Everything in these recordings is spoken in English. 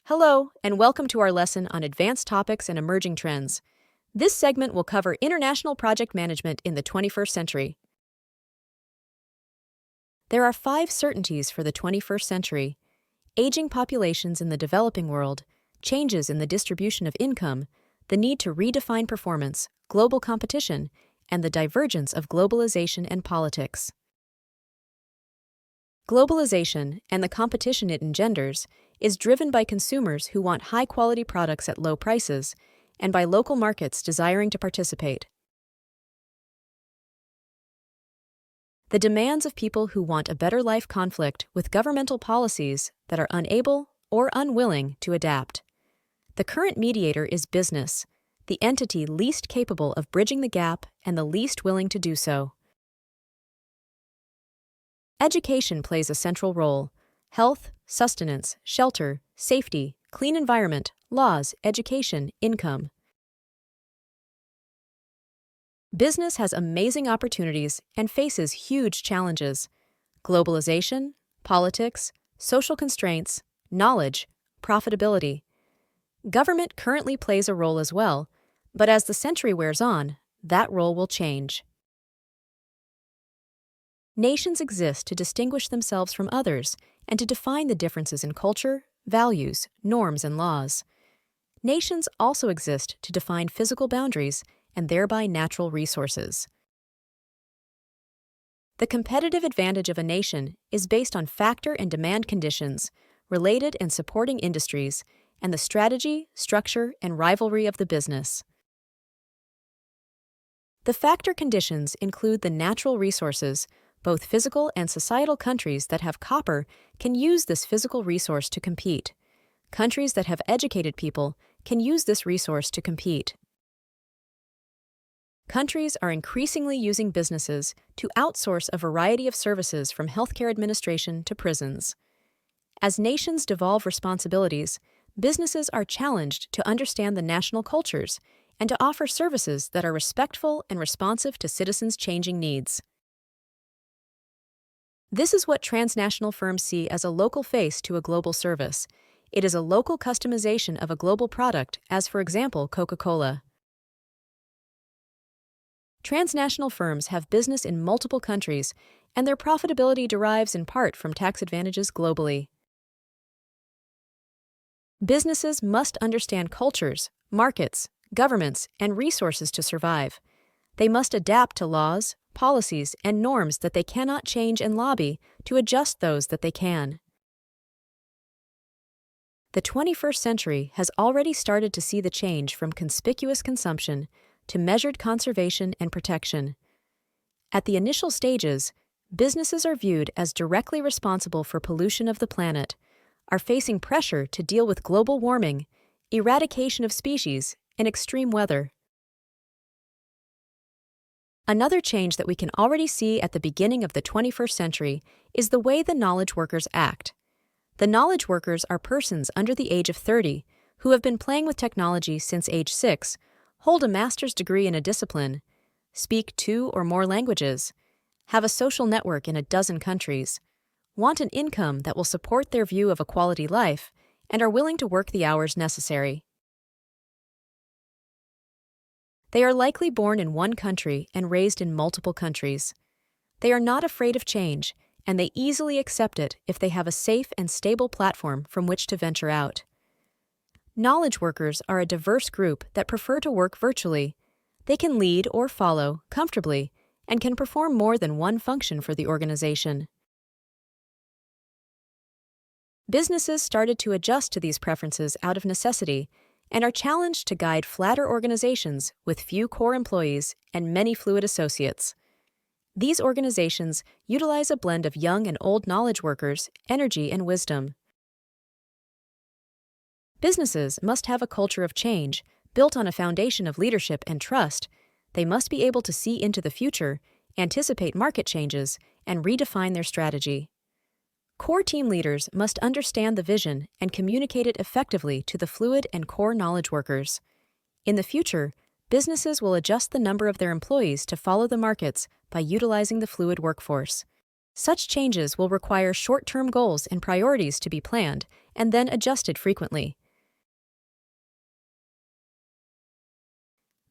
Hello, and welcome to our lesson on advanced topics and emerging trends. This segment will cover international project management in the 21st century. There are 5 certainties for the 21st century: aging populations in the developing world, changes in the distribution of income, the need to redefine performance, global competition, and the divergence of globalization and politics. Globalization, and the competition it engenders, is driven by consumers who want high-quality products at low prices, and by local markets desiring to participate. The demands of people who want a better life conflict with governmental policies that are unable or unwilling to adapt. The current mediator is business, the entity least capable of bridging the gap and the least willing to do so. Education plays a central role. Health, sustenance, shelter, safety, clean environment, laws, education, income. Business has amazing opportunities and faces huge challenges: globalization, politics, social constraints, knowledge, profitability. Government currently plays a role as well, but as the century wears on, that role will change. Nations exist to distinguish themselves from others and to define the differences in culture, values, norms, and laws. Nations also exist to define physical boundaries and thereby natural resources. The competitive advantage of a nation is based on factor and demand conditions, related and supporting industries, and the strategy, structure, and rivalry of the business. The factor conditions include the natural resources. Both physical and societal countries that have copper can use this physical resource to compete. Countries that have educated people can use this resource to compete. Countries are increasingly using businesses to outsource a variety of services from healthcare administration to prisons. As nations devolve responsibilities, businesses are challenged to understand the national cultures and to offer services that are respectful and responsive to citizens' changing needs. This is what transnational firms see as a local face to a global service. It is a local customization of a global product, as for example, Coca-Cola. Transnational firms have business in multiple countries, and their profitability derives in part from tax advantages globally. Businesses must understand cultures, markets, governments, and resources to survive. They must adapt to laws, policies, and norms that they cannot change and lobby to adjust those that they can. The 21st century has already started to see the change from conspicuous consumption to measured conservation and protection. At the initial stages, businesses are viewed as directly responsible for pollution of the planet, are facing pressure to deal with global warming, eradication of species, and extreme weather. Another change that we can already see at the beginning of the 21st century is the way the knowledge workers act. The knowledge workers are persons under the age of 30 who have been playing with technology since age 6, hold a master's degree in a discipline, speak 2 or more languages, have a social network in a dozen countries, want an income that will support their view of a quality life, and are willing to work the hours necessary. They are likely born in one country and raised in multiple countries. They are not afraid of change, and they easily accept it if they have a safe and stable platform from which to venture out. Knowledge workers are a diverse group that prefer to work virtually. They can lead or follow comfortably and can perform more than one function for the organization. Businesses started to adjust to these preferences out of necessity and are challenged to guide flatter organizations with few core employees and many fluid associates. These organizations utilize a blend of young and old knowledge workers, energy, and wisdom. Businesses must have a culture of change built on a foundation of leadership and trust. They must be able to see into the future, anticipate market changes, and redefine their strategy. Core team leaders must understand the vision and communicate it effectively to the fluid and core knowledge workers. In the future, businesses will adjust the number of their employees to follow the markets by utilizing the fluid workforce. Such changes will require short-term goals and priorities to be planned and then adjusted frequently.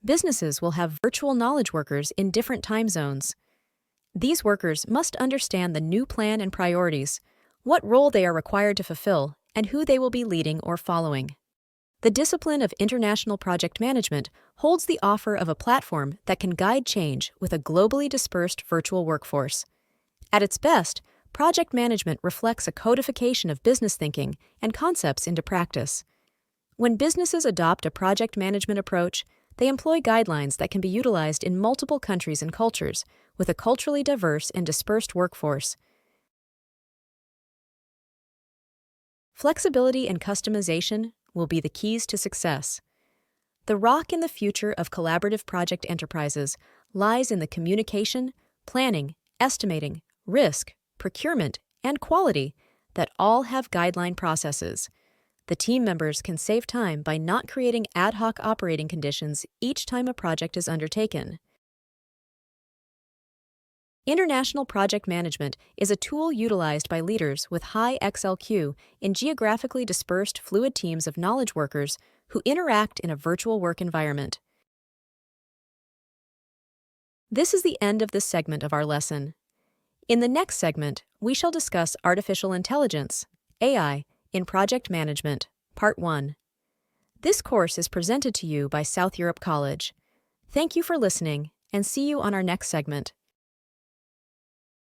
Businesses will have virtual knowledge workers in different time zones. These workers must understand the new plan and priorities, what role they are required to fulfill, and who they will be leading or following. The discipline of international project management holds the offer of a platform that can guide change with a globally dispersed virtual workforce. At its best, project management reflects a codification of business thinking and concepts into practice. When businesses adopt a project management approach, they employ guidelines that can be utilized in multiple countries and cultures, with a culturally diverse and dispersed workforce. Flexibility and customization will be the keys to success. The rock in the future of collaborative project enterprises lies in the communication, planning, estimating, risk, procurement, and quality that all have guideline processes. The team members can save time by not creating ad hoc operating conditions each time a project is undertaken. International project management is a tool utilized by leaders with high XLQ in geographically dispersed fluid teams of knowledge workers who interact in a virtual work environment. This is the end of this segment of our lesson. In the next segment, we shall discuss artificial intelligence, AI, in project management, Part 1. This course is presented to you by South Europe College. Thank you for listening, and see you on our next segment.